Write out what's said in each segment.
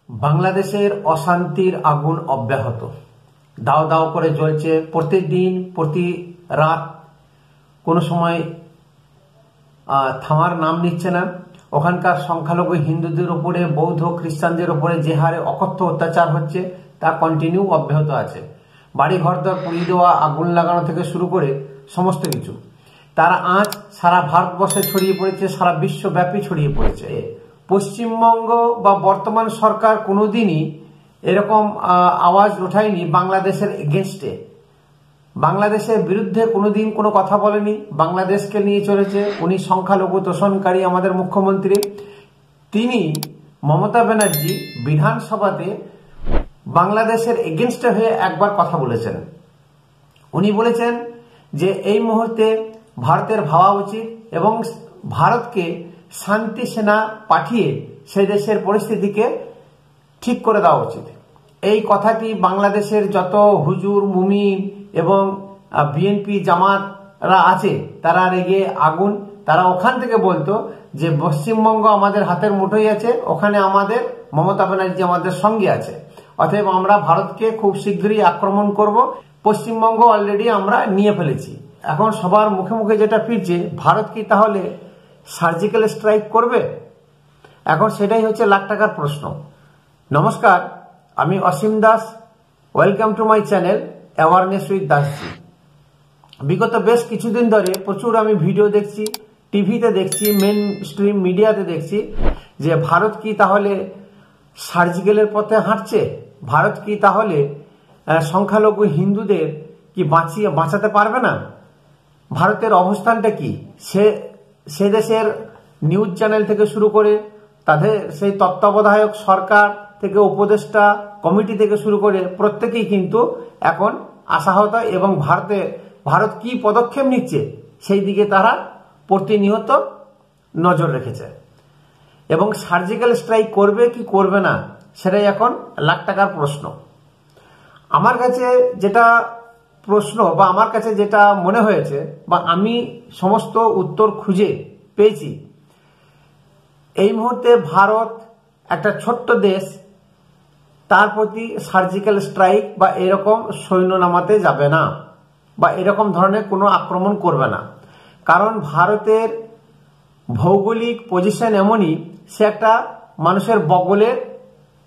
বাংলাদেশের অশান্তির আগুন অব্যাহত, দাও দাও করে জ্বলছে প্রতিদিন, প্রতি রাত, কোনো সময় থামার নাম নিচ্ছে না। ওখানকার সংখ্যালঘু হিন্দুদের উপরে, বৌদ্ধ খ্রিস্টানদের উপরে যে হারে অকথ্য অত্যাচার হচ্ছে তা কন্টিনিউ অব্যাহত আছে। বাড়ি ঘরদর পুড়িয়ে দেওয়া, আগুন লাগানো থেকে শুরু করে সমস্ত কিছু, তার আঁচ সারা ভারতবর্ষে ছড়িয়ে পড়েছে, সারা বিশ্বব্যাপী ছড়িয়ে পড়েছে। পশ্চিমবঙ্গ বা বর্তমান সরকার কোনোদিনই এরকম আওয়াজ ওঠায়নি বাংলাদেশের এগেনস্টে, বাংলাদেশের বিরুদ্ধে কোনোদিন কোনো কথা বলেনি, বাংলাদেশকে নিয়ে চলেছে। উনি সংখ্যালঘু তোষণকারী আমাদের মুখ্যমন্ত্রী। তিনি মমতা ব্যানার্জি বিধানসভাতে বাংলাদেশের এগেনস্টে হয়ে একবার কথা বলেছেন। উনি বলেছেন যে এই মুহূর্তে ভারতের ভাবা উচিত এবং ভারতকে শান্তি সেনা পাঠিয়ে সেই দেশের পরিস্থিতিকে ঠিক করে দেওয়া উচিত। এই কথাটি বাংলাদেশের যত হুজুর, মুমিন এবং বিএনপি জামাতরা আছে তারা রেগে আগুন। তারা ওখান থেকে বলতো যে পশ্চিমবঙ্গ আমাদের হাতের মুঠোয় আছে, ওখানে আমাদের মমতা ব্যানার্জি আমাদের সঙ্গে আছে, অতএব আমরা ভারতকে খুব শীঘ্রই আক্রমণ করব। পশ্চিমবঙ্গ অলরেডি আমরা নিয়ে ফেলেছি। এখন সবার মুখে মুখে যেটা ফিরছে, ভারত কি তাহলে সার্জিক্যাল স্ট্রাইক করবে? এখন সেটাই হচ্ছে লাখ টাকার প্রশ্ন। নমস্কার, আমি Asim Das. Welcome to my channel awareness with Dasji. বিগত বেশ কিছুদিন ধরে প্রচুর আমি ভিডিও দেখছি, টিভিতে দেখছি, মেন স্ট্রিম মিডিয়াতে দেখছি যে ভারত কি তাহলে সার্জিক্যালের পথে হাঁটছে? ভারত কি তাহলে সংখ্যালঘু হিন্দুদের কি বাঁচাতে পারবে না? ভারতের অবস্থানটা কি? সে দেশের নিউজ চ্যানেল থেকে শুরু করে তাদের সেই তত্ত্বাবধায়ক সরকার থেকে উপদেষ্টা কমিটি থেকে শুরু করে প্রত্যেকেই কিন্তু এখন আশাহত এবং ভারত কি পদক্ষেপ নিচ্ছে সেই দিকে তারা প্রতিনিয়ত নজর রেখেছে এবং সার্জিক্যাল স্ট্রাইক করবে কি করবে না সেটাই এখন লাখ টাকার প্রশ্ন। আমার কাছে যেটা প্রশ্ন বা আমার কাছে যেটা মনে হয়েছে বা আমি সমস্ত উত্তর খুঁজে পেয়েছি, এই মুহূর্তে ভারত একটা ছোট্ট দেশ, তার প্রতি সার্জিক্যাল স্ট্রাইক বা এরকম সৈন্য নামাতে যাবে না বা এরকম ধরনের কোনো আক্রমণ করবে না। কারণ ভারতের ভৌগোলিক পজিশন এমনই, সে একটা মানুষের বগলের,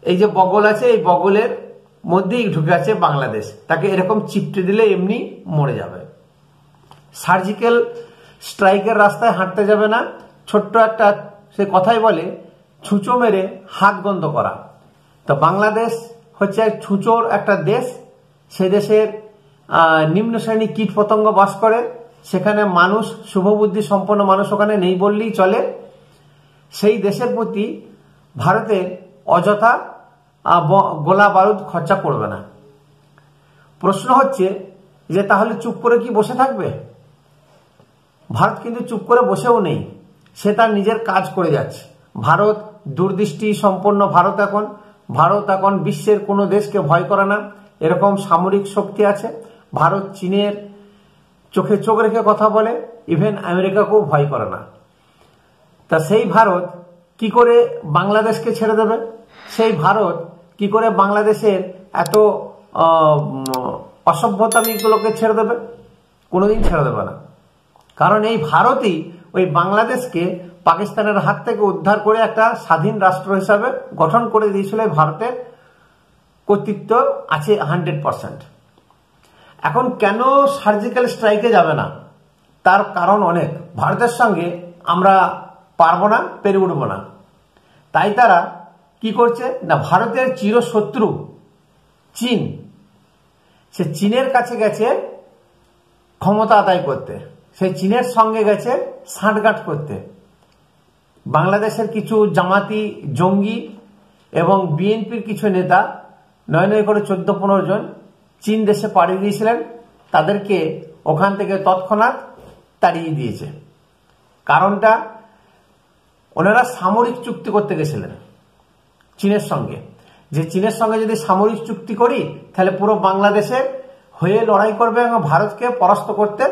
এই যে বগল আছে এই বগলের মধ্যেই ঢুকে আছে বাংলাদেশ, তাকে এরকম চিপটে দিলে এমনি মরে যাবে। সার্জিক্যাল স্ট্রাইকের রাস্তায় হাঁটতে যাবে না। ছোট্ট একটা সে কথাই বলে, ছুঁচো মেরে হাত গন্ধ করা। তো বাংলাদেশ হচ্ছে ছুঁচোর একটা দেশ। সে দেশের নিম্ন শ্রেণী কীট পতঙ্গ বাস করে, সেখানে মানুষ, শুভবুদ্ধি সম্পন্ন মানুষ ওখানে নেই বললেই চলে। সেই দেশের প্রতি ভারতের অযথা গোলা বারুদ খরচা করবে না। প্রশ্ন হচ্ছে যে তাহলে চুপ করে কি বসে থাকবে? ভারত কিন্তু চুপ করে বসেও নেই, সে তার নিজের কাজ করে যাচ্ছে। ভারত দূরদৃষ্টি সম্পন্ন। ভারত এখন বিশ্বের কোনো দেশকে ভয় করে না, এরকম সামরিক শক্তি আছে। ভারত চীনের চোখে চোখ রেখে কথা বলে, ইভেন আমেরিকাকেও ভয় করে না। তা সেই ভারত কি করে বাংলাদেশকে ছেড়ে দেবে? সেই ভারত কি করে বাংলাদেশের এত অসভ্যতামিগুলোকে ছেড়ে দেবে? কোনোদিন ছেড়ে দেবে না। কারণ এই ভারতই ওই বাংলাদেশকে পাকিস্তানের হাত থেকে উদ্ধার করে একটা স্বাধীন রাষ্ট্র হিসাবে গঠন করে দিয়েছিল। ভারতের কর্তৃত্ব আছে 100%। এখন কেন সার্জিক্যাল স্ট্রাইকে যাবে না? তার কারণ অনেক। ভারতের সঙ্গে আমরা পারবো না, পেরে উঠবো না। তাই তারা কি করছে না, ভারতের চিরশত্রু চীন, সে চীনের কাছে গেছে ক্ষমতা আদায় করতে, সে চীনের সঙ্গে গেছে সাঁঠগাঁঠ করতে। বাংলাদেশের কিছু জামাতি জঙ্গি এবং বিএনপির কিছু নেতা 9 করে 14-15 জন চীন দেশে পাড়িয়ে দিয়েছিলেন, তাদেরকে ওখান থেকে তৎক্ষণাৎ তাড়িয়ে দিয়েছে। কারণটা, ওনারা সামরিক চুক্তি করতে গেছিলেন চীনের সঙ্গে, যে চীনের সঙ্গে যদি সামরিক চুক্তি করি তাহলে পুরো বাংলাদেশের হয়ে লড়াই করবে এবং ভারতকে পরাস্ত করতে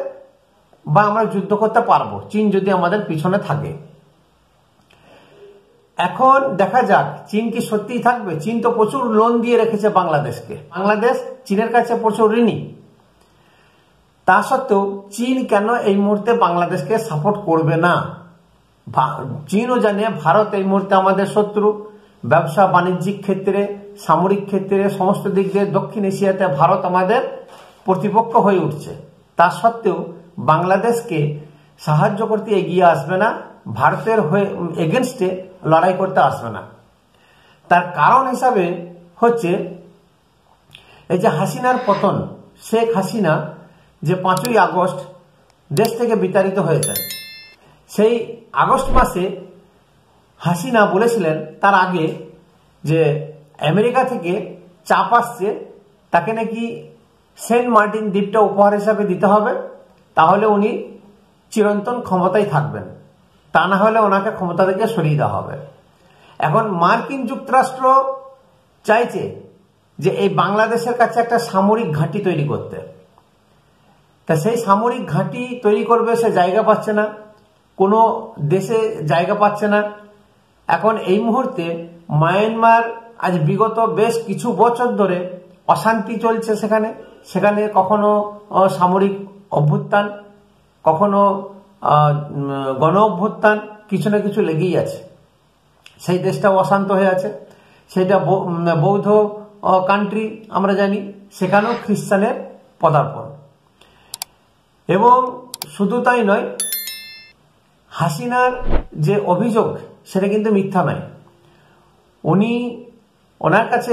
বা আমরা যুদ্ধ করতে পারবো, চীন যদি আমাদের পিছনে থাকে। এখন দেখা যাক চীন কি সত্যিই থাকবে। চীন তো প্রচুর লোন দিয়ে রেখেছে বাংলাদেশকে, বাংলাদেশ চীনের কাছে প্রচুর ঋণী। তা সত্ত্বেও চীন কেন এই মুহূর্তে বাংলাদেশকে সাপোর্ট করবে না? চীনও জানে ভারত এই মুহূর্তে আমাদের শত্রু, ব্যবসা বাণিজ্যিক ক্ষেত্রে, সামরিক ক্ষেত্রে, সমস্ত দিক দিয়ে দক্ষিণ এশিয়াতে ভারত আমাদের প্রতিপক্ষ হয়ে উঠছে। তা সত্ত্বেও বাংলাদেশকে সাহায্য করতে এগিয়ে আসবে না, ভারতের হয়ে এগেনস্টে লড়াই করতে আসবে না। তার কারণ হিসাবে হচ্ছে এই যে হাসিনার পতন, শেখ হাসিনা যে 5ই আগস্ট দেশ থেকে বিতাড়িত হয়েছেন, সেই আগস্ট মাসে হাসিনা বলেছিলেন তার আগে যে আমেরিকা থেকে চাপ আসছে, তাকে নাকি সেন্ট মার্টিন দ্বীপটা উপহার হিসাবে দিতে হবে, তাহলে উনি চিরন্তন ক্ষমতায় থাকবেন, তা না হলে ওনাকে ক্ষমতা থেকে সরিয়ে দেওয়া হবে। এখন মার্কিন যুক্তরাষ্ট্র চাইছে যে এই বাংলাদেশের কাছে একটা সামরিক ঘাঁটি তৈরি করতে। তা সেই সামরিক ঘাঁটি তৈরি করবে, সে জায়গা পাচ্ছে না, কোনো দেশে জায়গা পাচ্ছে না। এখন এই মুহূর্তে মায়ানমার আজ বিগত বেশ কিছু বছর ধরে অশান্তি চলছে সেখানে, সেখানে কখনো সামরিক অভ্যুত্থান, কখনো গণ অভ্যুত্থান, কিছু না কিছু লেগেই আছে। সেই দেশটা অশান্ত হয়ে আছে, সেটা বৌদ্ধ কান্ট্রি আমরা জানি, সেখানেও খ্রিস্টানের পদার্পণ। এবং শুধু তাই নয়, হাসিনার যে অভিযোগ সেটা কিন্তু মিথ্যা নয়। ওনার কাছে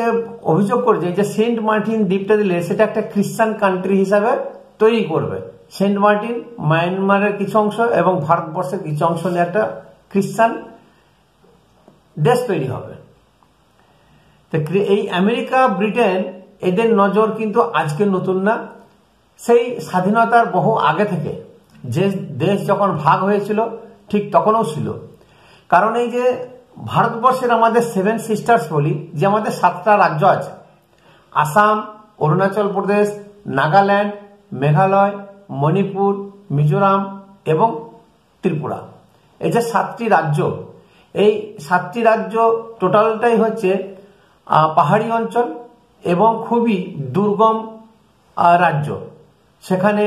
অভিযোগ করছে যে সেন্ট মার্টিন দ্বীপটা দিলে সেটা একটা খ্রিস্টান কান্ট্রি হিসাবে তৈরি করবে। সেন্ট মার্টিন মায়ানমারের কিছু অংশ এবং ভারতবর্ষের কিছু অংশ নিয়ে একটা খ্রিস্টান দেশ তৈরি হবে। তো এই আমেরিকা, ব্রিটেন, এদের নজর কিন্তু আজকে নতুন না, সেই স্বাধীনতার বহু আগে থেকে, যে দেশ যখন ভাগ হয়েছিল ঠিক তখনও ছিল। কারণ এই যে ভারতবর্ষের আমাদের 7 সিস্টার্স বলি, যে আমাদের 7টা রাজ্য আছে, আসাম, অরুণাচল প্রদেশ, নাগাল্যান্ড, মেঘালয়, মণিপুর, মিজোরাম এবং ত্রিপুরা, এই যে 7টি রাজ্য, এই 7টি রাজ্য টোটালটাই হচ্ছে পাহাড়ি অঞ্চল এবং খুবই দুর্গম রাজ্য। সেখানে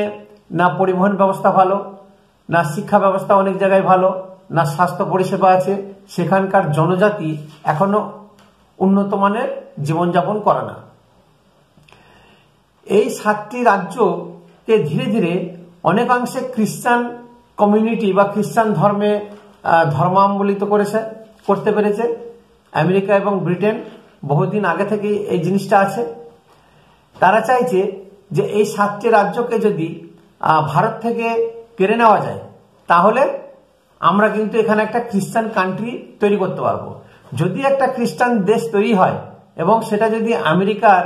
না পরিবহন ব্যবস্থা ভালো, না শিক্ষা ব্যবস্থা অনেক জায়গায় ভালো, না স্বাস্থ্য পরিষেবা আছে। সেখানকার জনজাতি এখনো উন্নত মানের জীবনযাপন করে না। এই 7টি রাজ্যকে ধীরে ধীরে অনেকাংশে খ্রিস্টান কমিউনিটি বা খ্রিস্টান ধর্মে ধর্মাবলিত করতে পেরেছে। আমেরিকা এবং ব্রিটেন বহুদিন আগে থেকে এই জিনিসটা আছে। তারা চাইছে যে এই 7টি রাজ্যকে যদি ভারত থেকে কেড়ে নেওয়া যায়, তাহলে আমরা কিন্তু এখানে একটা খ্রিস্টান কান্ট্রি তৈরি করতে পারবো। যদি একটা খ্রিস্টান দেশ তৈরি হয় এবং সেটা যদি আমেরিকার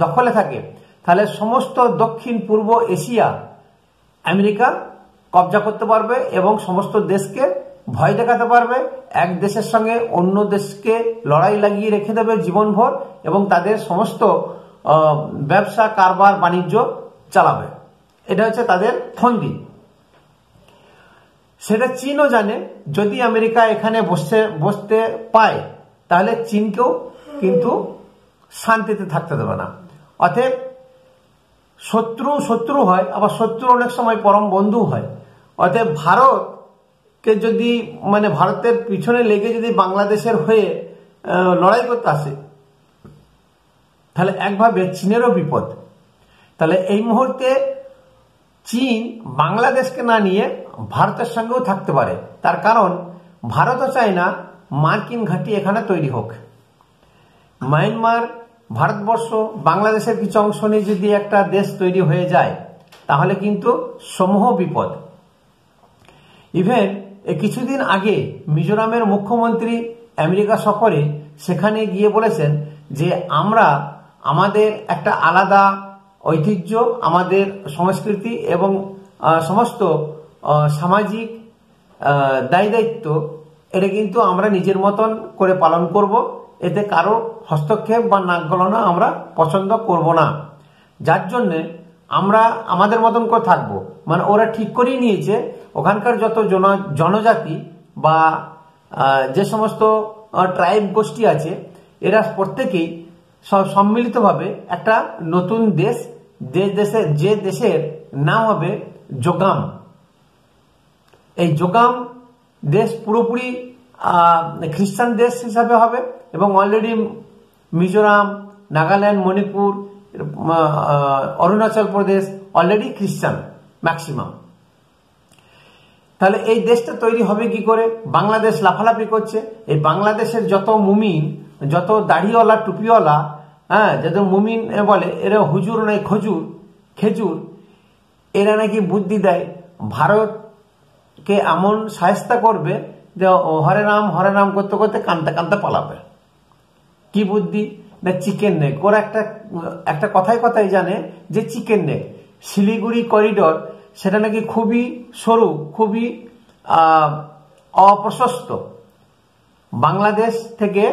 দখলে থাকে, তাহলে সমস্ত দক্ষিণ পূর্ব এশিয়া আমেরিকা কবজা করতে পারবে এবং সমস্ত দেশকে ভয় দেখাতে পারবে। এক দেশের সঙ্গে অন্য দেশকে লড়াই লাগিয়ে রেখে দেবে জীবনভর এবং তাদের সমস্ত ব্যবসা, কারবার, বাণিজ্য চালাবে। এটা হচ্ছে তাদের ফন্দি। সেটা চীনও জানে, যদি আমেরিকা এখানে বসতে পায়, তাহলে চীনকেও কিন্তু শান্তিতে থাকতে দেবে না। অতএব শত্রু হয়, আবার শত্রু অনেক সময় পরম বন্ধু হয়। অতএব ভারতকে যদি ভারতের পিছনে লেগে যদি বাংলাদেশের হয়ে লড়াই করতে আসে, তাহলে একভাবে চীনেরও বিপদ। তাহলে এই মুহূর্তে চীন বাংলাদেশকে না নিয়ে ভারতের সঙ্গেও থাকতে পারে। তার কারণ ভারতও চায় না মার্কিন ঘাঁটি এখানে তৈরি হোক। মায়ানমার, ভারতবর্ষ, বাংলাদেশের কিছু অংশ নিয়ে যদি একটা দেশ তৈরি হয়ে যায়, তাহলে কিন্তু সমূহ বিপদ। ইভেন কিছুদিন আগে মিজোরামের মুখ্যমন্ত্রী আমেরিকা সফরে সেখানে গিয়ে বলেছেন যে আমরা আমাদের একটা আলাদা ঐতিহ্য, আমাদের সংস্কৃতি এবং সমস্ত সামাজিক দায় দায়িত্ব, এটা কিন্তু আমরা নিজের মতন করে পালন করব। এতে কারো হস্তক্ষেপ বা নাক গলানো আমরা পছন্দ করব না। যার জন্যে আমরা আমাদের মতন করে থাকবো। ওরা ঠিক করেই নিয়েছে ওখানকার যত জনজাতি বা যে সমস্ত ট্রাইব গোষ্ঠী আছে, এরা প্রত্যেকেই সম্মিলিতভাবে একটা নতুন দেশ, যে দেশের নাম হবে জোগাম। এই জোগাম দেশ পুরোপুরি খ্রিস্টান দেশ হিসাবে হবে এবং অলরেডি মিজোরাম, নাগাল্যান্ড, মণিপুর, অরুণাচল প্রদেশ অলরেডি খ্রিস্টান ম্যাক্সিমাম। তাহলে এই দেশটা তৈরি হবে কি করে? বাংলাদেশ লাফালাফি করছে। এই বাংলাদেশের যত মুমিন, যত দাড়িওয়ালা, টুপিওয়ালা, হ্যাঁ, যাদের মুমিন বলে, এরা হুজুর নয় খেজুর, এরা নাকি বুদ্ধি দেয় ভারতকে এমন সায়স্তা করবে যে হরে রাম করতে করতে কানতে কানতে পালাবে। কি বুদ্ধি? না চিকেন নেক। ওরা একটা কথায় জানে যে চিকেন নেক, শিলিগুড়ি করিডোর, সেটা নাকি খুবই সরু, খুবই অপ্রশস্ত। বাংলাদেশ থেকে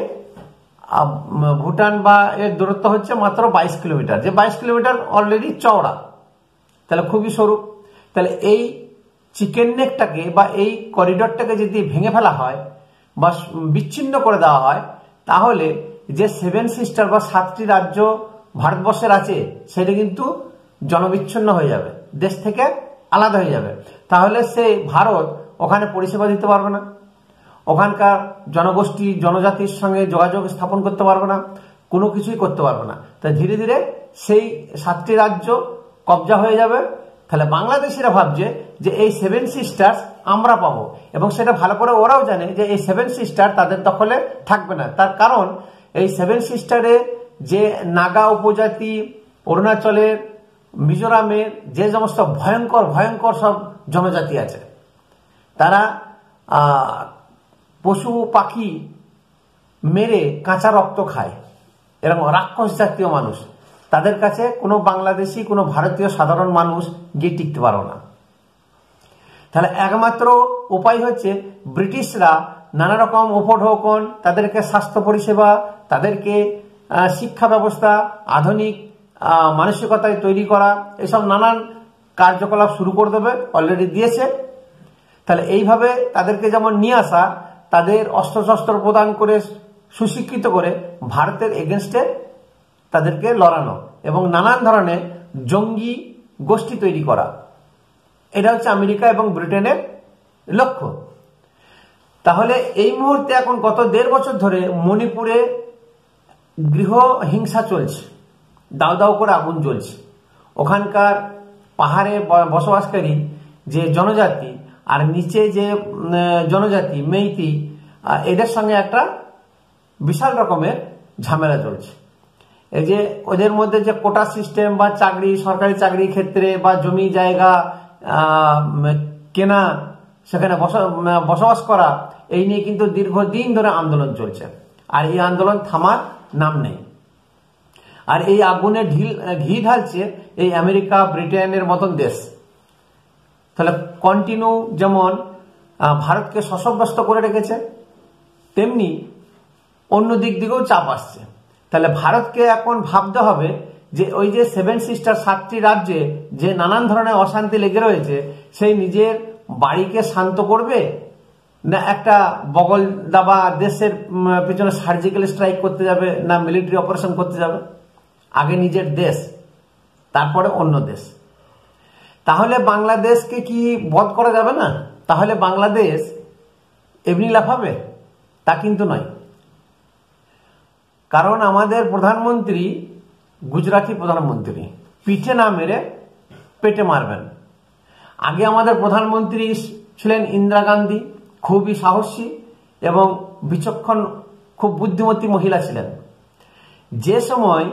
ভুটান বা এর দূরত্ব হচ্ছে মাত্র 22 কিলোমিটার, যে 22 কিলোমিটার অলরেডি চওড়া, তাহলে খুবই সরু। তাহলে এই চিকেন নেকটাকে বা এই করিডোরটাকে যদি ভেঙে ফেলা হয় বা বিচ্ছিন্ন করে দেওয়া হয়, তাহলে যে 7 সিস্টার বা 7টি রাজ্য ভারতবর্ষের আছে, সেটা কিন্তু জনবিচ্ছিন্ন হয়ে যাবে, দেশ থেকে আলাদা হয়ে যাবে। তাহলে সেই ভারত ওখানে পরিষেবা দিতে পারবে না, ওখানকার জনগোষ্ঠী, জনজাতির সঙ্গে যোগাযোগ স্থাপন করতে পারবে না, কোনো কিছুই করতে পারবে না। তাই ধীরে ধীরে সেই 7টি রাজ্য কবজা হয়ে যাবে। তাহলে বাংলাদেশিরা ভাবছে যে এই 7 সিস্টার্স আমরা পাবো, এবং সেটা ভালো করে ওরাও জানে যে এই 7 সিস্টার তাদের দখলে থাকবে না। তার কারণ এই 7 সিস্টারে যে নাগা উপজাতি, অরুণাচলের, মিজোরামের যে সমস্ত ভয়ঙ্কর সব জনজাতি আছে, তারা পশু পাখি মেরে কাঁচা রক্ত খায়, এরকম রাক্ষস জাতীয় মানুষ। তাদের কাছে কোনো বাংলাদেশি, কোনো ভারতীয় সাধারণ মানুষ গিয়ে টিকতে পারো না। তাহলে একমাত্র উপায় হচ্ছে ব্রিটিশরা নানা রকম উপঢৌকন, তাদেরকে স্বাস্থ্য পরিষেবা, তাদেরকে শিক্ষা ব্যবস্থা, আধুনিক মানসিকতায় তৈরি করা, এসব নানান কার্যকলাপ শুরু করে দেবে, অলরেডি দিয়েছে। তাহলে এইভাবে তাদেরকে যেমন নিয়ে আসা, তাদের অস্ত্রশস্ত্র প্রদান করে, সুশিক্ষিত করে ভারতের এগেনস্টে তাদেরকে লড়ানো এবং নানান ধরনের জঙ্গি গোষ্ঠী তৈরি করা, এটা হচ্ছে আমেরিকা এবং ব্রিটেনের লক্ষ্য। তাহলে এই মুহূর্তে এখন গত 1.5 বছর ধরে মণিপুরে গৃহ হিংসা চলছে, দাউ দাউ করে আগুন জ্বলছে। ওখানকার পাহাড়ে বসবাসকারী যে জনজাতি আর নিচে যে জনজাতি মেইতি, এদের সঙ্গে একটা বিশাল রকমের ঝামেলা চলছে। এই যে ওদের মধ্যে যে কোটা সিস্টেম বা চাকরি, সরকারি চাকরির ক্ষেত্রে বা জমি জায়গা কেনা, সেখানে বসবাস করা, এই নিয়ে কিন্তু দীর্ঘদিন ধরে আন্দোলন চলছে, আর এই আন্দোলন থামার নাম নেই। আর এই আগুনে ঘি ঢালছে এই আমেরিকা, ব্রিটেনের মতন দেশ। তাহলে কন্টিনিউ যেমন ভারতকে শশব্যস্ত করে রেখেছে, তেমনি অন্য দিক দিকেও চাপ আসছে। তাহলে ভারতকে এখন ভাবতে হবে যে ওই যে 7 সিস্টার, 7টি রাজ্যে যে নানান ধরনের অশান্তি লেগে রয়েছে, সেই নিজের বাড়িকে শান্ত করবে, না একটা বগল দাবা দেশের পেছনে সার্জিক্যাল স্ট্রাইক করতে যাবে, না মিলিটারি অপারেশন করতে যাবে। আগে নিজের দেশ, তারপরে অন্য দেশ। তাহলে বাংলাদেশকে কি বধ করা যাবে না? তাহলে বাংলাদেশ এমনি লাফাবে? তা কিন্তু নয়। কারণ আমাদের প্রধানমন্ত্রী গুজরাটি প্রধানমন্ত্রী, পিঠে না মেরে পেটে মারবেন। আগে আমাদের প্রধানমন্ত্রী ছিলেন ইন্দিরা গান্ধী, খুবই সাহসী এবং বিচক্ষণ, খুব বুদ্ধিমতী মহিলা ছিলেন। যে সময়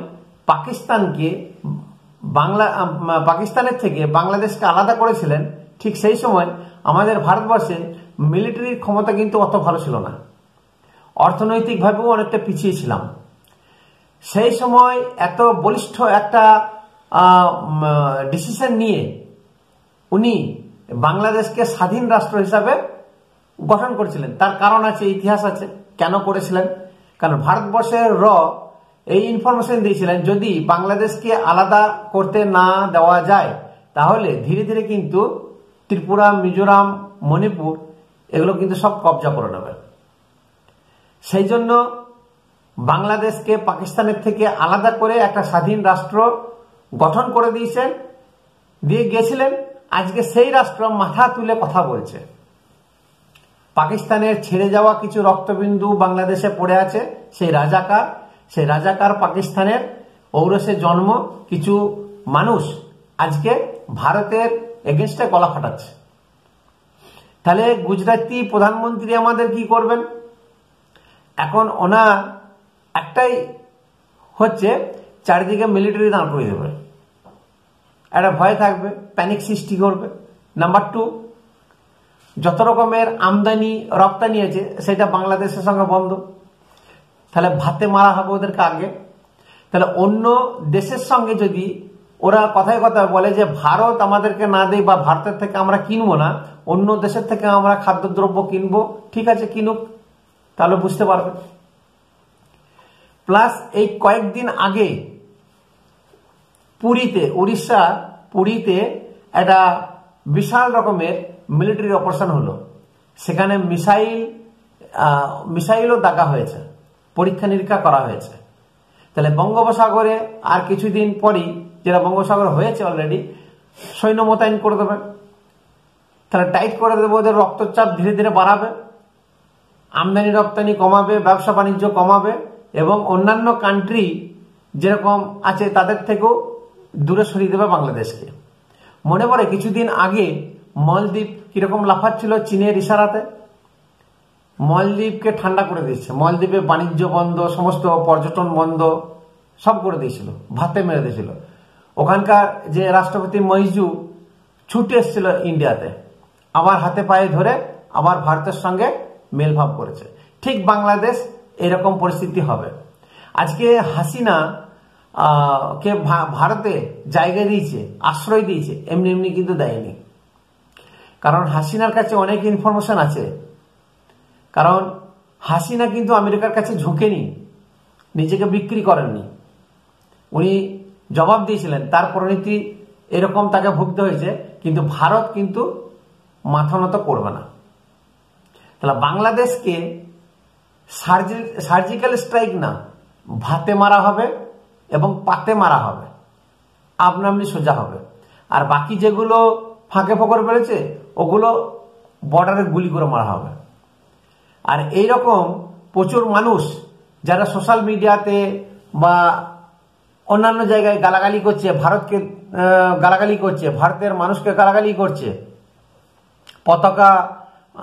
পাকিস্তানের থেকে বাংলাদেশকে আলাদা করেছিলেন, ঠিক সেই সময় আমাদের ভারতবর্ষে মিলিটারির ক্ষমতা কিন্তু অত ভালো ছিল না, অর্থনৈতিকভাবেও অনেকটা পিছিয়ে ছিলাম। সেই সময় এত বলিষ্ঠ একটা ডিসিশন নিয়ে উনি বাংলাদেশকে স্বাধীন রাষ্ট্র হিসাবে গঠন করেছিলেন। তার কারণ আছে, ইতিহাস আছে কেন করেছিলেন। কারণ ভারতবর্ষের এই ইনফরমেশন দিয়েছিলেন, যদি বাংলাদেশকে আলাদা করতে না দেওয়া যায়, তাহলে ধীরে ধীরে কিন্তু ত্রিপুরা, মিজোরাম, মণিপুর, এগুলো কিন্তু সব কবজা করে নেবে। সেই জন্য বাংলাদেশকে পাকিস্তানের থেকে আলাদা করে একটা স্বাধীন রাষ্ট্র গঠন করে দিয়ে গিয়েছিলেন। আজকে সেই রাষ্ট্র মাথা তুলে কথা বলছে। পাকিস্তানের ছেড়ে যাওয়া কিছু রক্তবিন্দু বাংলাদেশে পড়ে আছে, সেই রাজাকার পাকিস্তানের ঔরসে জন্ম কিছু মানুষ আজকে ভারতের এগেনস্টে গলা ফাটাচ্ছে। তাহলে গুজরাটি প্রধানমন্ত্রী আমাদের কি করবেন? এখন ওনার একটাই হচ্ছে চারিদিকে মিলিটারি দাঁড় করে দেবে, একটা ভয় থাকবে, প্যানিক সৃষ্টি করবে। নাম্বার 2, যত রকমের আমদানি রপ্তানি আছে সেটা বাংলাদেশের সঙ্গে বন্ধ, তাহলে ভাতে মারা হবে ওদেরকে আগে। তাহলে অন্য দেশের সঙ্গে যদি ওরা কথায় কথায় বলে যে ভারত আমাদেরকে না দেয় বা ভারতের থেকে আমরা কিনবো না, অন্য দেশের থেকে আমরা খাদ্যদ্রব্য কিনবো, ঠিক আছে কিনুক, তাহলে বুঝতে পারবে। প্লাস এই কয়েকদিন আগে উড়িষ্যা পুরীতে একটা বিশাল রকমের মিলিটারি অপারেশন হলো। সেখানে মিসাইলও দাগা হয়েছে, পরীক্ষা নিরীক্ষা করা হয়েছে। তাহলে বঙ্গোপসাগরে আর কিছুদিন পরই, যেটা বঙ্গোপসাগর হয়েছে অলরেডি, সৈন্য মোতায়েন করে দেবে। তাহলে টাইট করে দেবে, ওদের রক্তচাপ ধীরে ধীরে বাড়াবে, আমদানি রপ্তানি কমাবে, ব্যবসা বাণিজ্য কমাবে, এবং অন্যান্য কান্ট্রি যেরকম আছে তাদের থেকেও দূরে সরিয়ে দেবে বাংলাদেশকে। মনে পড়ে কিছুদিন আগে মালদ্বীপ কিরকম লাফাচ্ছিল চীনের ইশারাতে, মালদ্বীপকে ঠান্ডা করে দিয়েছে। মালদ্বীপে বাণিজ্য বন্ধ, সমস্ত পর্যটন বন্ধ, সব করে দিয়েছিল, ভাতে মেরে দিয়েছিল। ওখানকার যে রাষ্ট্রপতি মইজু ছুটে এসেছিল ইন্ডিয়াতে, আবার হাতে পায়ে ধরে আবার ভারতের সঙ্গে মেলভাব করেছে। ঠিক বাংলাদেশ এরকম পরিস্থিতি হবে। আজকে হাসিনা কে ভারতে জায়গা দিয়েছে, আশ্রয় দিয়েছে, এমনি এমনি কিন্তু দেয়নি। কারণ হাসিনার কাছে অনেক ইনফরমেশন আছে। কারণ হাসিনা কিন্তু আমেরিকার কাছে ঝুঁকেনি, নিজেকে বিক্রি করেননি। উনি জবাব দিয়েছিলেন, তার পরিণতি এরকম তাকে ভুগতে হয়েছে, কিন্তু ভারত কিন্তু মাথা নত করবে না। তাহলে বাংলাদেশকে সার্জিক্যাল স্ট্রাইক না, ভাতে মারা হবে এবং পাতে মারা হবে, আপনামনি সোজা হবে। আর বাকি যেগুলো ফাঁকে ফোকর বেড়েছে ওগুলো বর্ডারে গুলি করে মারা হবে। আর এইরকম প্রচুর মানুষ যারা সোশ্যাল মিডিয়াতে বা অন্যান্য জায়গায় গালাগালি করছে, ভারতকে গালাগালি করছে, ভারতের মানুষকে গালাগালি করছে, পতাকা,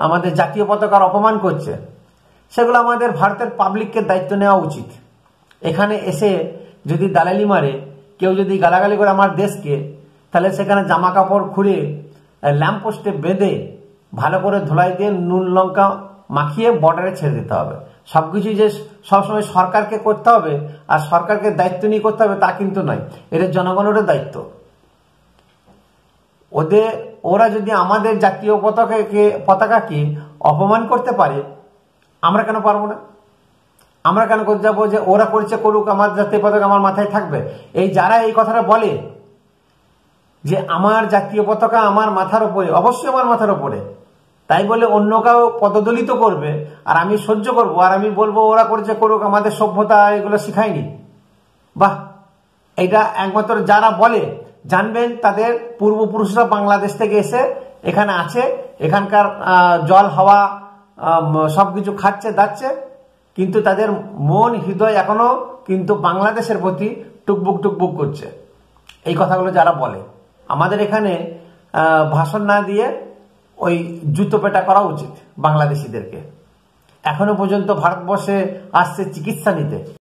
আমাদের জাতীয় পতাকার অপমান করছে, সেগুলো আমাদের ভারতের পাবলিককে দায়িত্ব নেওয়া উচিত। এখানে এসে যদি দালালি মারে কেউ, যদি গালাগালি করে আমার দেশকে, তাহলে সেখানে জামা কাপড় খুলে ল্যাম্পপোস্টে বেঁধে ভালো করে ধুলাই দিয়ে নুন লঙ্কা মাখিয়ে বর্ডারে ছেড়ে দিতে হবে। সবকিছু যে সবসময় সরকারকে করতে হবে আর সরকারকে দায়িত্ব নিয়ে করতে হবে তা কিন্তু নয়, এটা জনগণেরও দায়িত্ব। ওরা যদি আমাদের জাতীয় পতাকাকে অপমান করতে পারে, আমরা কেন পারবো না? আমরা কেন করতে যাবো যে ওরা করেছে করুক, আমার জাতীয় পতাকা আমার মাথায় থাকবে? যারা এই কথাটা বলে যে আমার জাতীয় পতাকা আমার মাথার উপরে, অবশ্যই আমার মাথার উপরে, তাই বলে অন্য কেউ পদদলিত করবে আর আমি সহ্য করবো আর আমি বলবো ওরা করেছে করুক, আমাদের সভ্যতা এগুলো শিখায়নি। বাহ, এটা একমাত্র যারা বলে জানবেন তাদের পূর্বপুরুষরা বাংলাদেশ থেকে এসে এখানে আছে, এখানকার জল হাওয়া সবকিছু খাচ্ছে দাচ্ছে, কিন্তু তাদের মন হৃদয় এখনো কিন্তু বাংলাদেশের প্রতি টুকবুক টুকবুক করছে। এই কথাগুলো যারা বলে, আমাদের এখানে ভাষণ না দিয়ে ওই জুতো পেটা করা উচিত বাংলাদেশিদেরকে। এখনো পর্যন্ত ভারতবর্ষে আসছে চিকিৎসা নিতে।